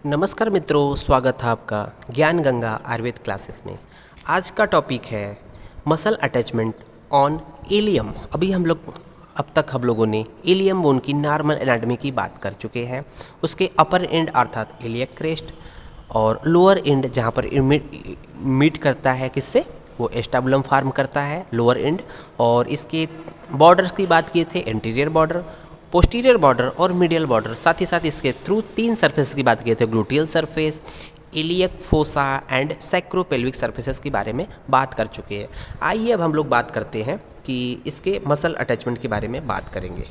नमस्कार मित्रों, स्वागत है आपका ज्ञान गंगा आयुर्वेद क्लासेस में। आज का टॉपिक है मसल अटैचमेंट ऑन इलियम। अब तक हम लोगों ने इलियम बोन की नॉर्मल एनाटॉमी की बात कर चुके हैं। उसके अपर एंड अर्थात इलियक क्रेस्ट और लोअर एंड जहाँ पर मीट करता है किससे, वो एस्टाबुलम फार्म करता है लोअर एंड। और इसके बॉर्डर्स की बात किए थे, एंटीरियर बॉर्डर, पोस्टीरियर बॉर्डर और मीडियल बॉर्डर। साथ ही साथ इसके थ्रू तीन सरफेस की बात किए थे, gluteal surface, iliac fossa and sacropelvic surfaces के बारे में बात कर चुके हैं। आइए अब हम लोग बात करते हैं कि इसके मसल अटैचमेंट के बारे में बात करेंगे।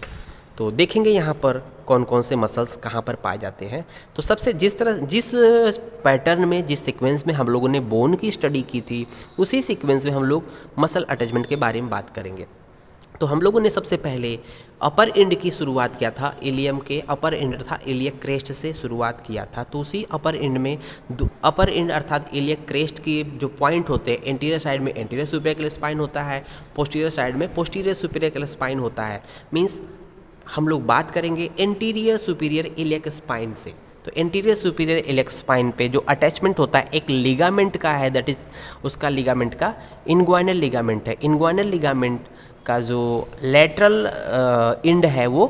तो देखेंगे यहाँ पर कौन कौन से मसल्स कहाँ पर पाए जाते हैं। तो सबसे जिस पैटर्न में, जिस सीक्वेंस में हम लोगों ने बोन की स्टडी की थी, उसी सीक्वेंस में हम लोग मसल अटैचमेंट के बारे में बात करेंगे। तो हम लोगों ने सबसे पहले अपर एंड की शुरुआत किया था, इलियम के अपर एंड था इलियक क्रेस्ट से शुरुआत किया था। तो उसी अपर एंड में अपर एंड अर्थात इलियक क्रेस्ट के जो पॉइंट होते हैं, एंटीरियर साइड में एंटीरियर सुपेरियर स्पाइन होता है, पोस्टीरियर साइड में पोस्टीरियर सुपेरियर स्पाइन होता है। मीन्स हम लोग बात करेंगे एंटीरियर सुपीरियर इलियक स्पाइन से। तो एंटीरियर सुपीरियर इलियक स्पाइन पे जो अटैचमेंट होता है एक लिगामेंट का है, दैट इज उसका लिगामेंट का इनग्वाइनल लिगामेंट है। इनग्वाइनल लिगामेंट का जो लेटरल एंड है वो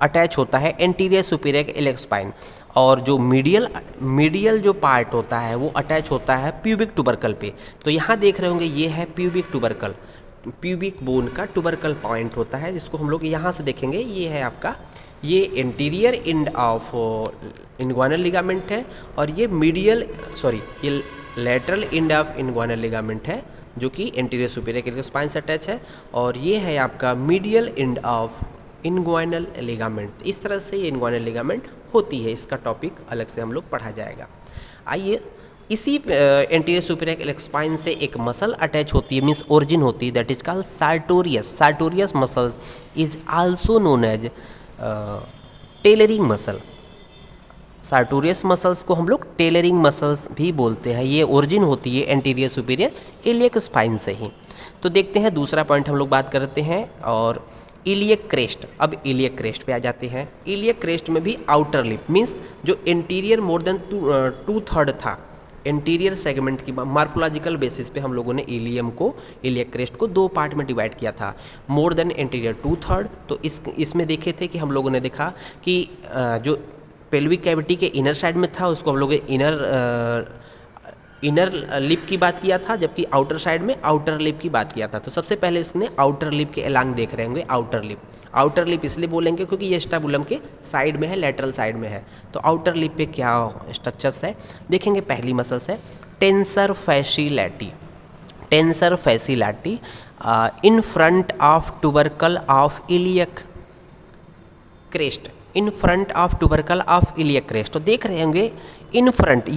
अटैच होता है एंटीरियर सुपीरियर इलियक स्पाइन, और जो मीडियल जो पार्ट होता है वो अटैच होता है प्यूबिक टुबरकल पे। तो यहाँ देख रहे होंगे ये है प्यूबिक टुबरकल, प्यूबिक बोन का टुबरकल पॉइंट होता है, जिसको हम लोग यहाँ से देखेंगे। ये है आपका, ये anterior end of inguinal ligament है, और ये ये lateral end of inguinal ligament है जो कि एंटीरियर सुपीरियर इलियक स्पाइन से अटैच है। और ये है आपका medial end of inguinal ligament. इस तरह से ये इनग्वाइनल लिगामेंट होती है। इसका टॉपिक अलग से हम लोग पढ़ा जाएगा। आइए, इसी एंटीरियर सुपीरियर इलियक स्पाइन से एक मसल अटैच होती है, मीन्स ओरिजिन होती है, that is called sartorius. Sartorius muscles is also known as tailoring muscle. Sartorius muscles को हम लोग टेलरिंग मसल्स भी बोलते हैं। ये ओरिजिन होती है एंटीरियर सुपीरियर इलियक स्पाइन से ही। तो देखते हैं दूसरा पॉइंट हम लोग बात करते हैं, और इलियक क्रेस्ट। अब इलियक क्रेस्ट पे आ जाते हैं। इलियक क्रेस्ट में भी आउटर लिप, मीन्स जो इंटीरियर मोर देन 2/3 था, इंटीरियर सेगमेंट की मार्फोलॉजिकल बेसिस पे हम लोगों ने इलियक क्रेस्ट को दो पार्ट में डिवाइड किया था, मोर देन इंटीरियर 2/3। तो इसमें देखे थे कि हम लोगों ने देखा कि जो पेल्विक कैविटी के इनर साइड में था उसको हम लोग इनर लिप की बात किया था, जबकि आउटर साइड में आउटर लिप की बात किया था। तो सबसे पहले इसने आउटर लिप के एलांग देख रहे होंगे आउटर लिप इसलिए बोलेंगे क्योंकि ये स्टाबुलम के साइड में है, लेटरल साइड में है। तो आउटर लिप पे क्या स्ट्रक्चर्स है देखेंगे। पहली मसल्स है tensor fascia lata. Tensor fascia lata in front of tubercle of iliac crest, in front of tubercle of iliac crest. तो देख रहे होंगे इन फ्रंट,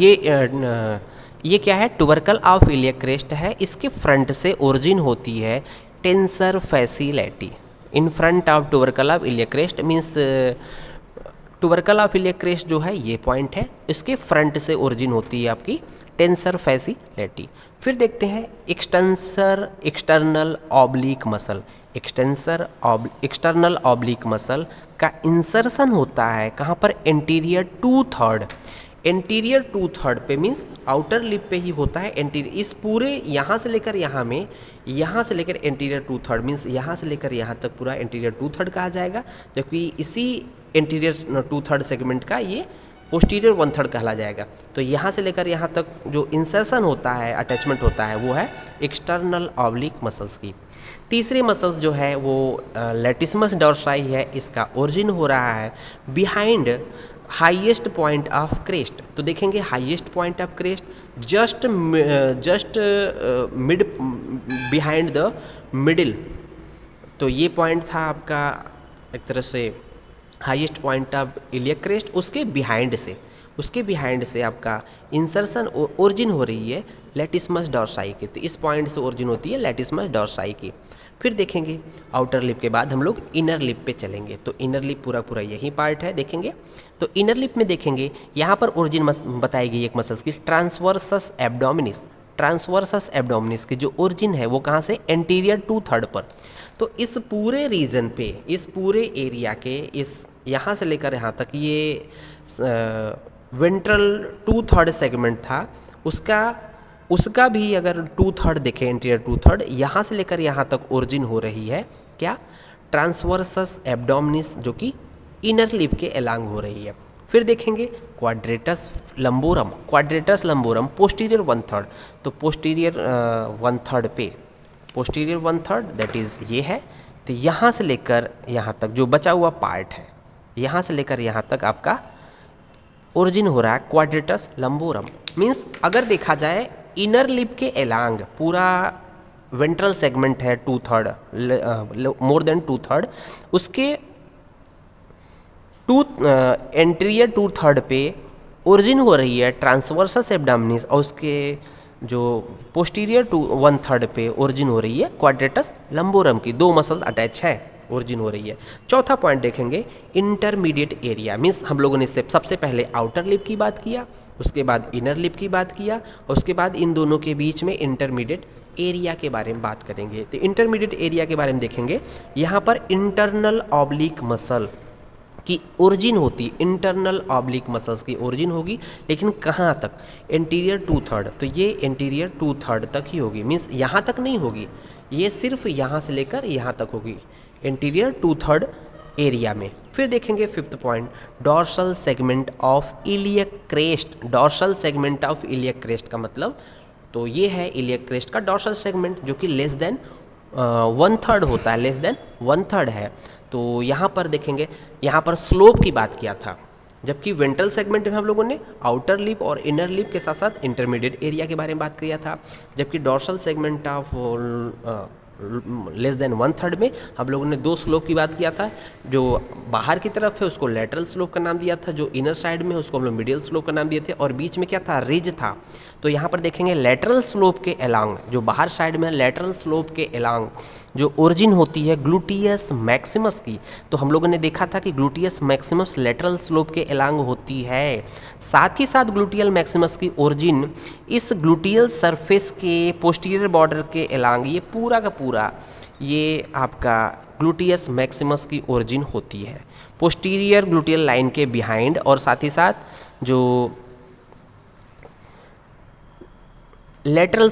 ये क्या है, टुबरकल ऑफ इलियक क्रेस्ट है। इसके फ्रंट से ओरिजिन होती है tensor fascia lata. In front of tubercle of iliac crest means tubercle of iliac crest जो है ये पॉइंट है, इसके फ्रंट से ओरिजिन होती है आपकी टेंसर फैसिलैटी। फिर देखते हैं external oblique muscle. External oblique muscle का इंसर्शन होता है कहाँ पर, एंटीरियर 2/3। एंटीरियर 2/3 पे मीन्स आउटर लिप पे ही होता है एंटीरियर। इस पूरे यहाँ से लेकर यहाँ में, यहाँ से लेकर एंटीरियर 2/3 मीन्स यहाँ से लेकर यहाँ तक पूरा एंटीरियर 2/3 कहा जाएगा, जबकि इसी एंटीरियर 2/3 सेगमेंट का ये पोस्टीरियर 1/3 कहला जाएगा। तो यहाँ से लेकर यहाँ तक जो इंसर्शन होता है, अटैचमेंट होता है, वो है एक्सटर्नल ऑब्लिक मसल्स की। तीसरी मसल्स जो है वो लैटिस्मस डॉर्साई है। इसका ओरिजिन हो रहा है behind highest point of crest. तो देखेंगे highest point of crest just mid behind the middle. तो ये पॉइंट था आपका एक तरह से highest point of iliac crest. उसके बिहाइंड से आपका इंसर्शन ओरिजिन हो रही है लैटिस्मस डॉर्साई की। तो इस पॉइंट से ओरिजिन होती है लैटिस्मस डॉर्साई की। फिर देखेंगे आउटर लिप के बाद हम लोग इनर लिप पे चलेंगे। तो इनर लिप पूरा यही पार्ट है देखेंगे। तो इनर लिप में देखेंगे यहाँ पर ओरिजिन बताई गई एक मसल्स की, ट्रांसवर्सस एब्डोमिनिस। ट्रांसवर्सस एब्डोमिनिस की जो ओरिजिन है वो कहाँ से, एंटीरियर 2/3 पर। तो इस पूरे रीजन पे, इस पूरे एरिया के, इस यहाँ से लेकर यहाँ तक ये वेंट्रल 2/3 सेगमेंट था उसका भी अगर 2/3 देखें, इंटीरियर 2/3 यहाँ से लेकर यहाँ तक ओरिजिन हो रही है क्या, ट्रांसवर्सस एब्डोमिनिस, जो कि इनर लिप के एलांग हो रही है। फिर देखेंगे क्वाड्रेटस लंबोरम पोस्टीरियर 1/3, तो पोस्टीरियर 1/3 पे, पोस्टीरियर 1/3 दैट इज़ ये है। तो यहाँ से लेकर यहाँ तक जो बचा हुआ पार्ट है, यहाँ से लेकर यहाँ तक आपका ओरिजिन हो रहा है क्वाड्रेटस लंबोरम। मीन्स अगर देखा जाए इनर लिप के एलांग पूरा वेंट्रल सेगमेंट है 2/3, मोर देन 2/3, उसके एंटीरियर 2/3 पे ओरिजिन हो रही है ट्रांसवर्सस एब्डोमिनिस, और उसके जो पोस्टीरियर 1/3 पे ओरिजिन हो रही है क्वाड्रेटस लंबोरम की। दो मसल्स अटैच है, ओरिजिन हो रही है। चौथा पॉइंट देखेंगे इंटरमीडिएट एरिया, मीन्स हम लोगों ने सबसे पहले आउटर लिप की बात किया, उसके बाद इनर लिप की बात किया, और उसके बाद इन दोनों के बीच में इंटरमीडिएट एरिया के बारे में बात करेंगे। तो इंटरमीडिएट एरिया के बारे में देखेंगे, यहाँ पर इंटरनल ऑब्लिक मसल की ओरिजिन होती, इंटरनल ऑब्लिक मसल्स की ओरिजिन होगी, लेकिन कहाँ तक, एंटीरियर 2/3, तो ये एंटीरियर 2/3 तक ही होगी, मीन्स यहाँ तक नहीं होगी, ये सिर्फ यहाँ से लेकर यहाँ तक होगी, इंटीरियर 2/3 एरिया में। फिर देखेंगे fifth point, dorsal segment of iliac crest. Dorsal segment of iliac crest का मतलब, तो ये है इलियक क्रेस्ट का डॉर्सल सेगमेंट, जो कि लेस देन 1/3 होता है, लेस देन 1/3 है। तो यहाँ पर देखेंगे, यहाँ पर स्लोप की बात किया था, जबकि वेंट्रल सेगमेंट में हम लोगों ने आउटर लिप और इनर लिप के साथ साथ इंटरमीडिएट एरिया के बारे में बात किया था, जबकि dorsal segment of less than 1/3 में हम लोगों ने दो स्लोप की बात किया था। जो बाहर की तरफ है उसको लेटरल स्लोप का नाम दिया था, जो इनर साइड में है उसको हम लोग मिडियल स्लोप का नाम दिए थे, और बीच में क्या था, रिज था। तो यहाँ पर देखेंगे लेटरल स्लोप के एलांग, जो बाहर साइड में लेटरल स्लोप के एलांग जो ओरिजिन होती है ग्लूटियस मैक्सिमस की, तो हम लोगों ने देखा था कि ग्लूटियस मैक्सिमस लेटरल स्लोप के एलांग होती है। साथ ही साथ ग्लूटियल मैक्सिमस की ओरिजिन इस ग्लूटियल सरफेस के पोस्टीरियर बॉर्डर के एलांग, ये पूरा का पूरा ये आपका ग्लूटियस मैक्सिमस की ओरिजिन होती है, पोस्टीरियर ग्लूटियल लाइन के बिहाइंड, और साथ ही साथ जो लेटरल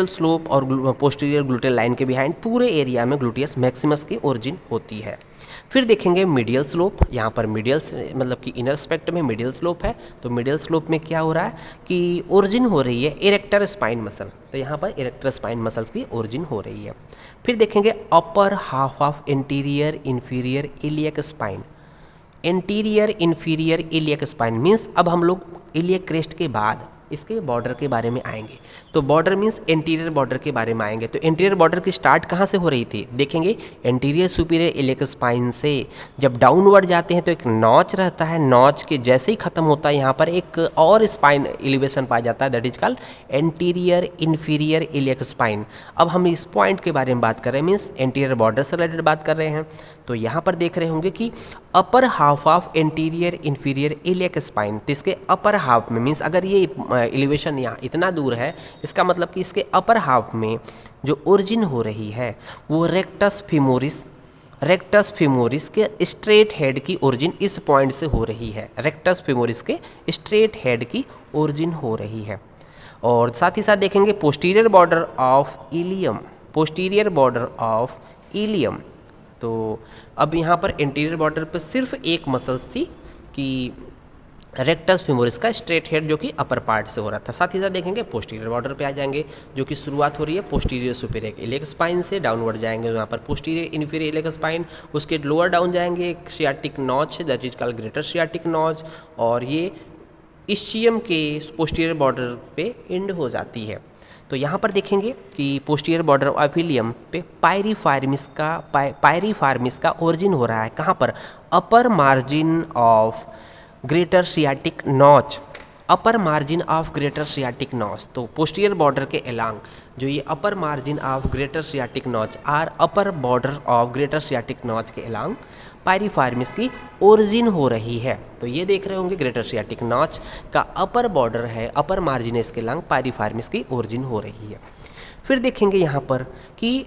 स्लोप और पोस्टीरियर ग्लूटियल लाइन के बिहाइंड पूरे एरिया में ग्लूटियस मैक्सिमस की ओरिजिन होती है। फिर देखेंगे मीडियल स्लोप, यहाँ पर मीडियल मतलब कि इनर स्पेक्ट्रम में मीडियल स्लोप है, तो मीडियल स्लोप में क्या हो रहा है कि ओरिजिन हो रही है इरेक्टर स्पाइन मसल, तो यहाँ पर इरेक्टर स्पाइन मसल की ओरिजिन हो रही है। फिर देखेंगे upper half of interior inferior iliac spine. Interior inferior iliac spine means अब हम लोग इलियक क्रेस्ट के बाद इसके बॉर्डर के बारे में आएंगे, तो बॉर्डर मीन्स इंटीरियर बॉर्डर के बारे में आएंगे। तो इंटीरियर बॉर्डर की स्टार्ट कहाँ से हो रही थी, देखेंगे इंटीरियर सुपीरियर इलियक स्पाइन से जब डाउनवर्ड जाते हैं तो एक नॉच रहता है, नॉच के जैसे ही खत्म होता है यहाँ पर एक और स्पाइन एलिवेशन पाया जाता है, that is called anterior inferior iliac spine. अब हम इस पॉइंट के बारे में बात कर रहे हैं, मीन्स इंटीरियर बॉर्डर से रिलेटेड बात कर रहे हैं। तो यहाँ पर देख रहे होंगे कि upper half of interior inferior iliac spine, तो इसके अपर हाफ में मीन्स अगर ये एलिवेशन यहाँ इतना दूर है, इसका मतलब कि इसके अपर हाफ में जो ओरिजिन हो रही है वो रेक्टस फिमोरिस के स्ट्रेट हेड की ओरिजिन इस पॉइंट से हो रही है, रेक्टस फिमोरिस के स्ट्रेट हेड की ओरिजिन हो रही है। और साथ ही साथ देखेंगे पोस्टीरियर बॉर्डर ऑफ इलियम, तो अब यहाँ पर इंटीरियर बॉर्डर पर सिर्फ एक मसल्स थी कि रेक्टस फिमोरिस का स्ट्रेट हेड, जो कि अपर पार्ट से हो रहा था। साथ ही साथ देखेंगे पोस्टीरियर बॉर्डर पे आ जाएंगे, जो कि शुरुआत हो रही है पोस्टीरियर सुपीरियर इलियक स्पाइन से, डाउनवर्ड जाएंगे यहाँ पर पोस्टीरियर इन्फीरियर इलियक स्पाइन, उसके लोअर डाउन जाएंगे एक sciatic notch that is called greater sciatic notch, और ये इस्चियम के पोस्टीरियर बॉर्डर पे एंड हो जाती है। तो यहाँ पर देखेंगे कि पोस्टीरियर बॉर्डर ऑफ इलियम पे पायरीफार्मिस का ओरिजिन हो रहा है, कहाँ पर, upper margin of greater sciatic notch, upper margin of greater sciatic notch. तो पोस्टीरियर बॉर्डर के एलांग जो ये upper margin of greater sciatic notch or upper border of greater sciatic notch के एलांग पायरीफार्मिस की ओरिजिन हो रही है। तो ये देख रहे होंगे ग्रेटर सियाटिक नॉच का अपर बॉर्डर है, अपर मार्जिन इसके एलांग पायरीफार्मिस की ओरिजिन हो रही है। फिर देखेंगे यहाँ पर कि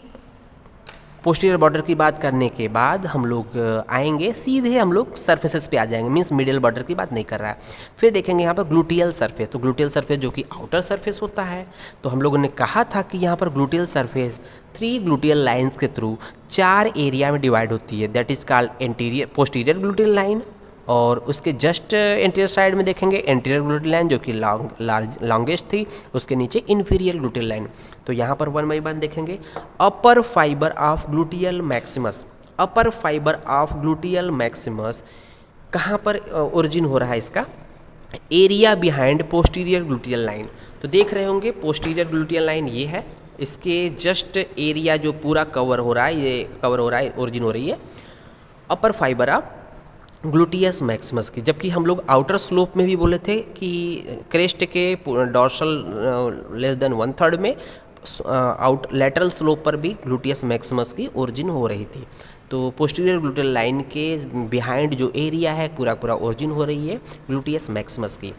पोस्टीरियर बॉर्डर की बात करने के बाद हम लोग आएंगे सीधे, हम लोग सर्फेसेस पे आ जाएंगे, मीन्स मिडिल बॉर्डर की बात नहीं कर रहा है। फिर देखेंगे यहाँ पर ग्लूटियल सरफेस। तो ग्लूटियल सरफेस जो कि आउटर सरफेस होता है, तो हम लोगों ने कहा था कि यहाँ पर ग्लूटियल सरफेस 3 ग्लूटियल लाइन्स के थ्रू 4 एरिया में डिवाइड होती है। That is called anterior posterior gluteal line, और उसके जस्ट एंटीरियर साइड में देखेंगे एंटीरियर ग्लूटियल लाइन जो कि लॉन्गेस्ट थी, उसके नीचे इन्फीरियर ग्लूटियल लाइन। तो यहाँ पर वन बाई वन देखेंगे। Upper fibre of gluteal maximus, upper fibre of gluteal maximus कहाँ पर ओरिजिन हो रहा है इसका? Area behind posterior gluteal line. तो देख रहे होंगे पोस्टीरियर ग्लूटियल लाइन ये है, इसके जस्ट एरिया जो पूरा कवर हो रहा है, ये कवर हो रहा है, ओरिजिन हो रही है अपर फाइबर ऑफ ग्लूटियस मैक्सिमस की। जबकि हम लोग आउटर स्लोप में भी बोले थे कि क्रेस्ट के डॉर्सल लेस देन 1/3 में आउट लेटरल स्लोप पर भी ग्लूटियस मैक्सिमस की ओरिजिन हो रही थी। तो पोस्टीरियर ग्लूटियल लाइन के बिहाइंड जो एरिया है पूरा पूरा ओरिजिन हो रही है ग्लूटियस मैक्सिमस की।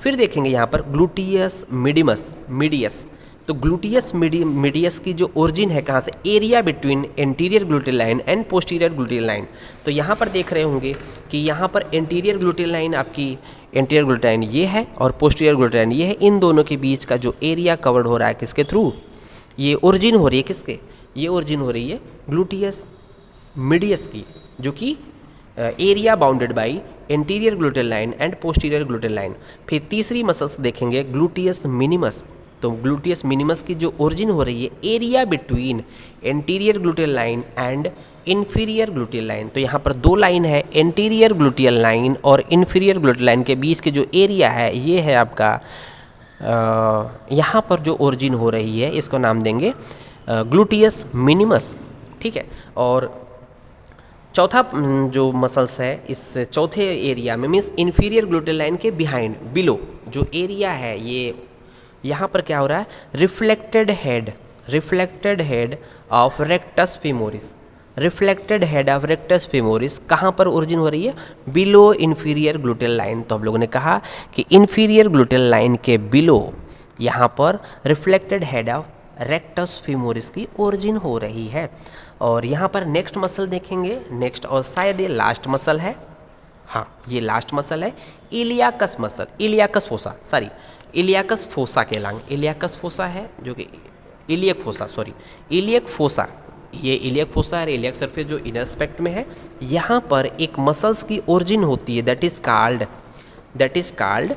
फिर देखेंगे यहाँ पर ग्लूटियस मीडियस। तो ग्लूटियस मीडियस की जो ओरिजिन है कहाँ से? Area between anterior gluteal line and posterior gluteal line. तो यहाँ पर देख रहे होंगे कि यहाँ पर एंटीरियर ग्लूटियल लाइन आपकी एंटीरियर ग्लूटियल लाइन ये है और पोस्टीरियर ग्लूटियल लाइन ये है। इन दोनों के बीच का जो एरिया कवर्ड हो रहा है किसके थ्रू? ये ओरिजिन हो रही है किसके? ये ओरिजिन हो रही है ग्लूटियस मीडियस की, जो कि area bounded by anterior gluteal line and posterior gluteal line. फिर तीसरी मसल्स देखेंगे ग्लूटियस मिनिमस। तो ग्लूटियस मिनिमस की जो ओरिजिन हो रही है area between anterior gluteal line and inferior gluteal line. तो यहाँ पर 2 लाइन है, एंटीरियर ग्लूटियल लाइन और इन्फीरियर ग्लूटियल लाइन के बीच के जो एरिया है ये है आपका यहाँ पर जो ओरिजिन हो रही है इसको नाम देंगे ग्लूटियस मिनिमस। ठीक है। और चौथा जो मसल्स है इस चौथे एरिया में मीन्स इन्फीरियर ग्लूटियल लाइन के बिहाइंड बिलो जो एरिया है, ये यहाँ पर क्या हो रहा है? Reflected head of rectus femoris. Reflected head of rectus femoris कहाँ पर ओरिजिन हो रही है? Below inferior gluteal line. तो हम लोगों ने कहा कि इन्फीरियर ग्लूटियल लाइन के बिलो यहाँ पर reflected head of rectus femoris की ओरिजिन हो रही है। और यहाँ पर नेक्स्ट मसल देखेंगे, नेक्स्ट और शायद ये लास्ट मसल है, हाँ ये लास्ट मसल है, इलियाकस मसल, इलियाकस फोसा के लॉन्ग। इलियाकस फोसा है जो कि इलियक फोसा, ये इलियक फोसा है, इलियक सरफेस जो इनर एस्पेक्ट में है। यहाँ पर एक मसल्स की ओरिजिन होती है दैट इज कॉल्ड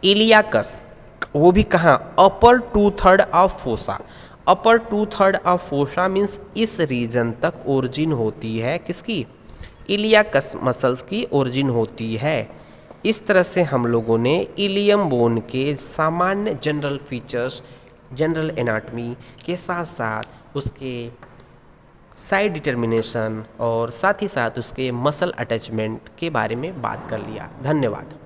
इलियाकस। वो भी कहाँ? अपर 2/3 of fossa. Upper 2/3 of fossa means इस रीजन तक ओरिजिन होती है किसकी? इलियाकस मसल्स की ओरिजिन होती है। इस तरह से हम लोगों ने इलियम बोन के सामान्य जनरल फीचर्स, जनरल एनाटमी के साथ साथ उसके साइड डिटर्मिनेशन और साथ ही साथ उसके मसल अटैचमेंट के बारे में बात कर लिया। धन्यवाद।